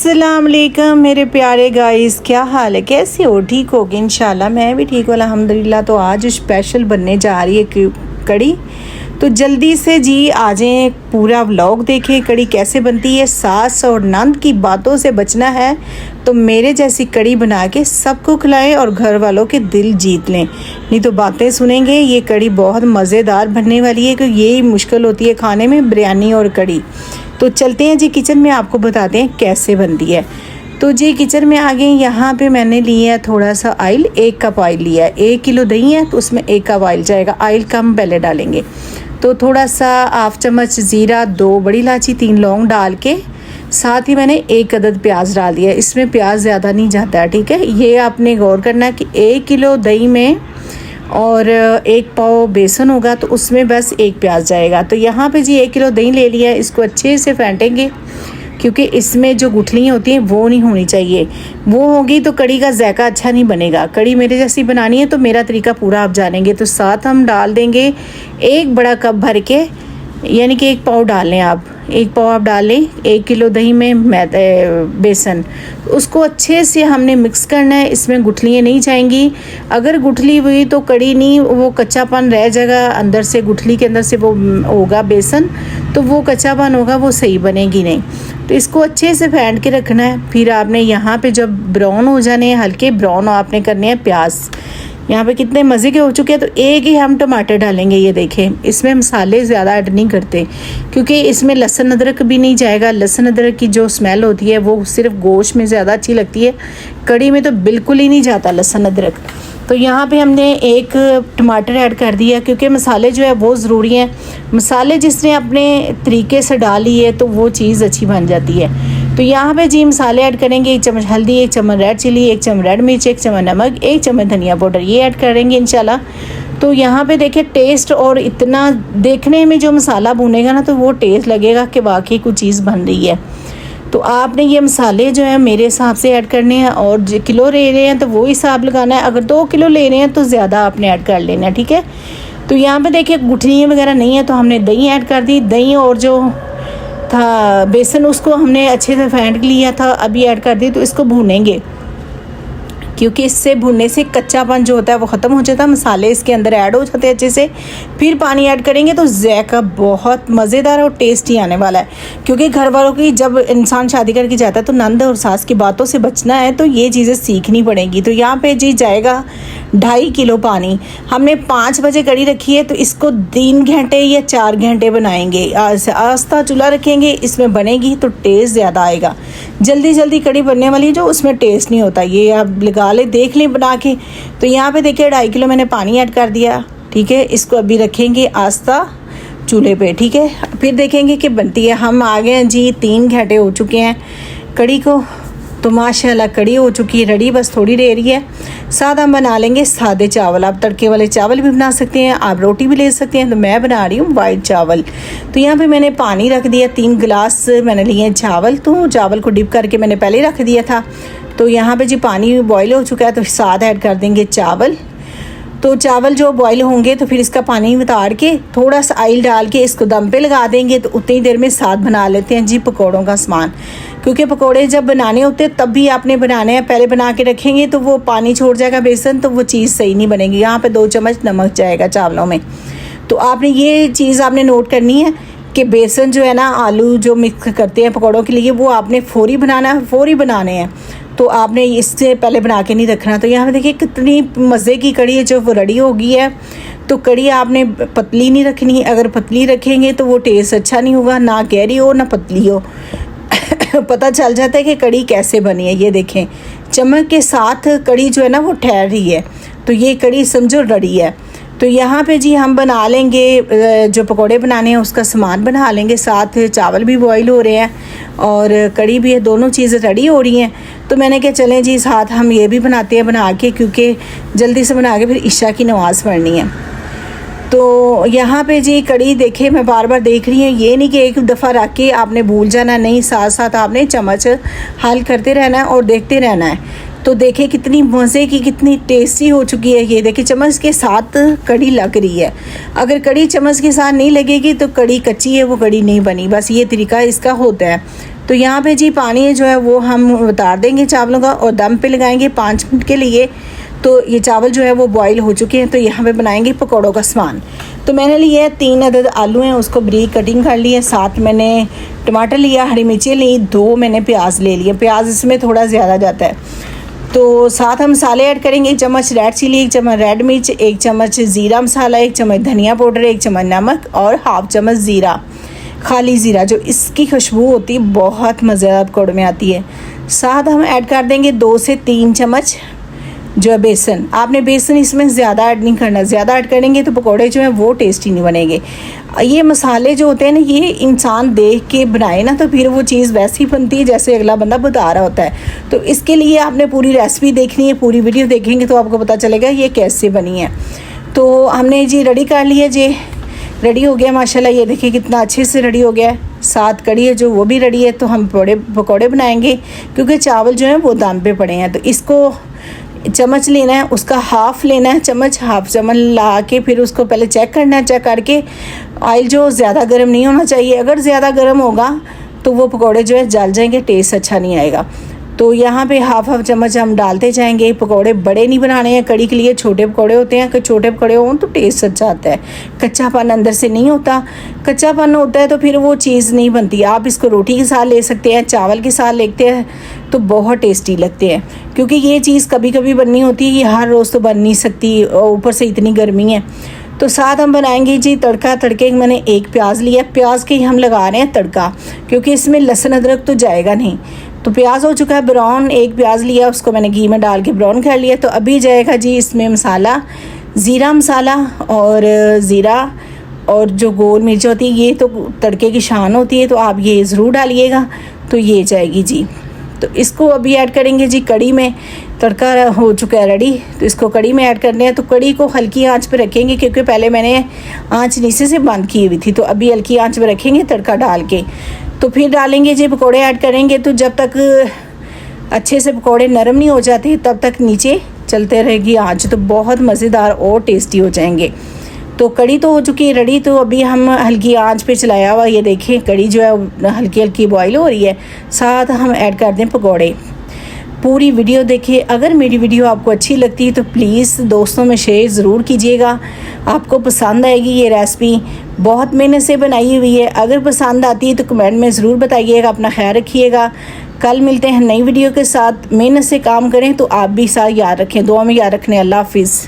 अस्सलाम वालेकुम मेरे प्यारे गाइस, क्या हाल है, कैसे हो? ठीक होगे इंशाल्लाह। मैं भी ठीक हूँ अल्हम्दुलिल्लाह। तो आज स्पेशल बनने जा रही है कड़ी। तो जल्दी से जी आ जाएं, पूरा व्लॉग देखें कड़ी कैसे बनती है। सास और नंद की बातों से बचना है तो मेरे जैसी कड़ी बना के सबको खिलाएं और घर वालों के दिल जीत लें। नहीं तो बातें सुनेंगे। ये कड़ी बहुत मज़ेदार बनने वाली है क्योंकि यही मुश्किल होती है खाने में, बिरयानी और कड़ी। तो चलते हैं जी किचन में, आपको बताते हैं कैसे बनती है। तो जी किचन में आ गए। यहाँ पे मैंने लिया है थोड़ा सा ऑयल, 1 कप ऑयल लिया है। 1 किलो दही है तो उसमें 1 कप ऑयल जाएगा। ऑयल कम पहले डालेंगे। तो थोड़ा सा हाफ चम्मच ज़ीरा, 2 बड़ी इलायची, 3 लौंग डाल के साथ ही मैंने 1 अदद प्याज डाल दिया। इसमें प्याज ज़्यादा नहीं जाता है, ठीक है। ये आपने गौर करना कि 1 किलो दही में और 1 पाव बेसन होगा तो उसमें बस 1 प्याज जाएगा। तो यहाँ पे जी 1 किलो दही ले लिया है। इसको अच्छे से फेंटेंगे क्योंकि इसमें जो गुठलियाँ होती हैं वो नहीं होनी चाहिए। वो होगी तो कड़ी का जायका अच्छा नहीं बनेगा। कड़ी मेरे जैसी बनानी है तो मेरा तरीका पूरा आप जानेंगे। तो साथ हम डाल देंगे 1 बड़ा कप भर के, यानी कि 1 पाव डाल लें आप। 1 पाव आप डाल लें 1 किलो दही में बेसन। उसको अच्छे से हमने मिक्स करना है। इसमें गुठलियाँ नहीं जाएंगी। अगर गुठली हुई तो कड़ी नहीं, वो कच्चापन रह जाएगा अंदर से, गुठली के अंदर से वो होगा बेसन, तो वो कच्चापन होगा, वो सही बनेगी नहीं। तो इसको अच्छे से फेंट के रखना है। फिर आपने यहाँ पे जब ब्राउन हो जाने हैं, हल्के ब्राउन आपने करने हैं प्याज। यहाँ पे कितने मज़े के हो चुके हैं। तो 1 ही हम टमाटर डालेंगे। ये देखें, इसमें मसाले ज़्यादा ऐड नहीं करते क्योंकि इसमें लहसुन अदरक भी नहीं जाएगा। लहसुन अदरक की जो स्मेल होती है वो सिर्फ गोश्त में ज़्यादा अच्छी लगती है, कड़ी में तो बिल्कुल ही नहीं जाता लहसुन अदरक। तो यहाँ पे हमने 1 टमाटर ऐड कर दिया क्योंकि मसाले जो है वो ज़रूरी हैं। मसाले जिसने अपने तरीके से डाली है तो वो चीज़ अच्छी बन जाती है। तो यहाँ पे जी मसाले ऐड करेंगे। 1 चम्मच हल्दी, 1 चम्मच रेड चिली, 1 चम्मच रेड मिर्च, 1 चम्मच नमक, 1 चम्मच धनिया पाउडर, ये ऐड करेंगे इंशाल्लाह। तो यहाँ पे देखिए टेस्ट, और इतना देखने में जो मसाला भुनेगा ना तो वो टेस्ट लगेगा कि वाकई कुछ चीज़ बन रही है। तो आपने ये मसाले जो है मेरे हिसाब से ऐड करने हैं, और जो किलो ले रहे हैं तो वो हिसाब लगाना है। अगर 2 किलो ले रहे हैं तो ज़्यादा आपने ऐड कर लेना है, ठीक है। तो यहाँ पे देखिए गुठलियाँ वगैरह नहीं है तो हमने दही ऐड कर दी। दही और जो था बेसन उसको हमने अच्छे से फेंट लिया था, अभी ऐड कर दी। तो इसको भूनेंगे क्योंकि इससे भुनने से कच्चापन जो होता है वो ख़त्म हो जाता है, मसाले इसके अंदर ऐड हो जाते हैं अच्छे से। फिर पानी ऐड करेंगे तो जायका बहुत मज़ेदार और टेस्टी आने वाला है। क्योंकि घर वालों की, जब इंसान शादी करके जाता है तो नंद और सास की बातों से बचना है तो ये चीज़ें सीखनी पड़ेंगी। तो यहाँ पे जी जाएगा 2.5 किलो पानी। हमने 5 बजे कड़ी रखी है तो इसको 3 घंटे या 4 घंटे बनाएंगे। आस्था चूल्हा रखेंगे, इसमें बनेगी तो टेस्ट ज़्यादा आएगा। जल्दी जल्दी कड़ी बनने वाली है जो उसमें टेस्ट नहीं होता, ये आप लगा ले, देख लें बना के। तो यहाँ पे देखिए 2.5 किलो मैंने पानी ऐड कर दिया, ठीक है। इसको अभी रखेंगे आस्था चूल्हे पे, ठीक है। फिर देखेंगे कि बनती है। हम आ गए हैं जी, 3 घंटे हो चुके हैं कड़ी को। तो माशाल्लाह कड़ी हो चुकी है रेडी, बस थोड़ी देर ही है। साथ हम बना लेंगे सादे चावल। आप तड़के वाले चावल भी बना सकते हैं, आप रोटी भी ले सकते हैं। तो मैं बना रही हूँ वाइट चावल। तो यहाँ पे मैंने पानी रख दिया, 3 गिलास मैंने लिए चावल। तो चावल को डिप करके मैंने पहले रख दिया था। तो यहाँ पे जी पानी बॉईल हो चुका है तो साथ ऐड कर देंगे चावल। तो चावल जो बॉईल होंगे तो फिर इसका पानी उतार के थोड़ा सा ऑयल डाल के इसको दम पे लगा देंगे। तो उतनी देर में साथ बना लेते हैं जी पकौड़ों का सामान। क्योंकि पकौड़े जब बनाने होते हैं तब भी आपने बनाने हैं, पहले बना के रखेंगे तो वो पानी छोड़ जाएगा बेसन, तो वो चीज़ सही नहीं बनेगी। यहाँ पे 2 चम्मच नमक जाएगा चावलों में। तो आपने ये चीज़ आपने नोट करनी है कि बेसन जो है ना, आलू जो मिक्स करते हैं पकौड़ों के लिए, वो आपने फौरी बनाना है, फौरी बनाने हैं। तो आपने इससे पहले बना के नहीं रखना। तो यहाँ पे देखिए कितनी मज़े की कड़ी है जो वो रेडी हो गई है। तो कड़ी आपने पतली नहीं रखनी, अगर पतली रखेंगे तो वो टेस्ट अच्छा नहीं होगा, ना गहरी हो ना पतली हो। पता चल जाता है कि कड़ी कैसे बनी है। ये देखें चम्मच के साथ कड़ी जो है ना वो ठहर रही है, तो ये कड़ी समझो रेडी है। तो यहाँ पे जी हम बना लेंगे जो पकोड़े बनाने हैं उसका सामान बना लेंगे। साथ चावल भी बॉईल हो रहे हैं और कड़ी भी है, दोनों चीज़ें रेडी हो रही हैं। तो मैंने कहा चलें जी साथ हम ये भी बनाते हैं बना के, क्योंकि जल्दी से बना के फिर इशा की नमाज़ पढ़नी है। तो यहाँ पे जी कड़ी देखे, मैं बार बार देख रही हूँ। ये नहीं कि एक दफ़ा रख के आपने भूल जाना, नहीं, साथ साथ आपने चम्मच हल करते रहना है और देखते रहना है। तो देखिए कितनी मज़े की, कितनी टेस्टी हो चुकी है। ये देखिए चम्मच के साथ कड़ी लग रही है। अगर कड़ी चम्मच के साथ नहीं लगेगी तो कड़ी कच्ची है, वो कड़ी नहीं बनी। बस ये तरीका इसका होता है। तो यहाँ पे जी पानी जो है वो हम उतार देंगे चावलों का और दम पे लगाएंगे 5 मिनट के लिए। तो ये चावल जो है वो बॉईल हो चुके हैं। तो यहाँ पे बनाएंगे पकौड़ों का सामान। तो मैंने लिए है 3 अदद आलू हैं, उसको बारीक कटिंग कर ली है। 7 मैंने टमाटर लिया, हरी मिर्ची ली, 2 मैंने प्याज ले लिए। प्याज इसमें थोड़ा ज़्यादा जाता है। तो 7 हम मसाले ऐड करेंगे। 1 चम्मच रेड चिली, 1 चम्मच रेड मिर्च, 1 चम्मच ज़ीरा मसाला, 1 चम्मच धनिया पाउडर, 1 चम्मच नमक और हाफ चम्मच ज़ीरा, खाली ज़ीरा। जो इसकी खुशबू होती है बहुत मज़ेदार पकौड़े में आती है। साथ हम ऐड कर देंगे 2 से 3 चम्मच जो है बेसन। आपने बेसन इसमें ज़्यादा ऐड नहीं करना, ज़्यादा ऐड करेंगे तो पकौड़े जो हैं वो टेस्टी नहीं बनेंगे। ये मसाले जो होते हैं ना, ये इंसान देख के बनाए ना तो फिर वो चीज़ वैसी बनती है जैसे अगला बंदा बता रहा होता है। तो इसके लिए आपने पूरी रेसिपी देखनी है, पूरी वीडियो देखेंगे तो आपको पता चलेगा ये कैसे बनी है। तो हमने जी रेडी कर लिया जी, रेडी हो गया माशाल्लाह। ये देखिए कितना अच्छे से रेडी हो गया है। साथ कड़ी है जो वो भी रेडी है। तो हम पकौड़े बनाएंगे क्योंकि चावल जो है वो दम पे पड़े हैं। तो इसको चम्मच लेना है, उसका हाफ़ लेना है चम्मच, हाफ़ चम्मच ला के फिर उसको पहले चेक करना है। चेक करके ऑयल जो ज़्यादा गर्म नहीं होना चाहिए, अगर ज़्यादा गर्म होगा तो वो पकौड़े जो है जल जाएंगे, टेस्ट अच्छा नहीं आएगा। तो यहाँ पे हाफ़ चम्मच हम डालते जाएंगे। पकौड़े बड़े नहीं बनाने हैं, कड़ी के लिए छोटे पकौड़े होते हैं। कि छोटे पकौड़े हों तो टेस्ट अच्छा आता है, कच्चापन अंदर से नहीं होता। कच्चापन होता है तो फिर वो चीज़ नहीं बनती। आप इसको रोटी के साथ ले सकते हैं, चावल के साथ लेते हैं तो बहुत टेस्टी लगते हैं। क्योंकि ये चीज़ कभी कभी बननी होती है, ये हर रोज़ तो बन नहीं सकती, ऊपर से इतनी गर्मी है। तो साथ हम बनाएंगे जी तड़का। तड़के मैंने 1 प्याज लिया, प्याज के ही हम लगा रहे हैं तड़का क्योंकि इसमें लहसुन अदरक तो जाएगा नहीं। तो प्याज हो चुका है ब्राउन, 1 प्याज लिया, उसको मैंने घी में डाल के ब्राउन कर लिया। तो अभी जाएगा जी इसमें मसाला, ज़ीरा मसाला और ज़ीरा और जो गोल मिर्च होती है ये तो तड़के की शान होती है, तो आप ये ज़रूर डालिएगा। तो ये जाएगी जी। तो इसको अभी ऐड करेंगे जी कड़ी में। तड़का हो चुका है रेडी, तो इसको कड़ी में ऐड करने हैं। तो कड़ी को हल्की आंच पे रखेंगे क्योंकि पहले मैंने आंच नीचे से बंद की हुई थी। तो अभी हल्की आंच पे रखेंगे तड़का डाल के। तो फिर डालेंगे जी पकौड़े ऐड करेंगे। तो जब तक अच्छे से पकौड़े नरम नहीं हो जाते तब तक नीचे चलते रहेगी आंच, तो बहुत मज़ेदार और टेस्टी हो जाएंगे। तो कड़ी तो हो चुकी है रेडी। तो अभी हम हल्की आंच पे चलाया हुआ, ये देखिए कड़ी जो है हल्की हल्की बॉईल हो रही है। साथ हम ऐड कर दें पकौड़े। पूरी वीडियो देखिए। अगर मेरी वीडियो आपको अच्छी लगती है तो प्लीज़ दोस्तों में शेयर ज़रूर कीजिएगा, आपको पसंद आएगी ये रेसिपी। बहुत मेहनत से बनाई हुई है। अगर पसंद आती है तो कमेंट में ज़रूर बताइएगा। अपना ख्याल रखिएगा। कल मिलते हैं नई वीडियो के साथ। मेहनत से काम करें तो आप भी साथ याद रखें, दुआ में याद रखने। अल्लाह हाफिज़।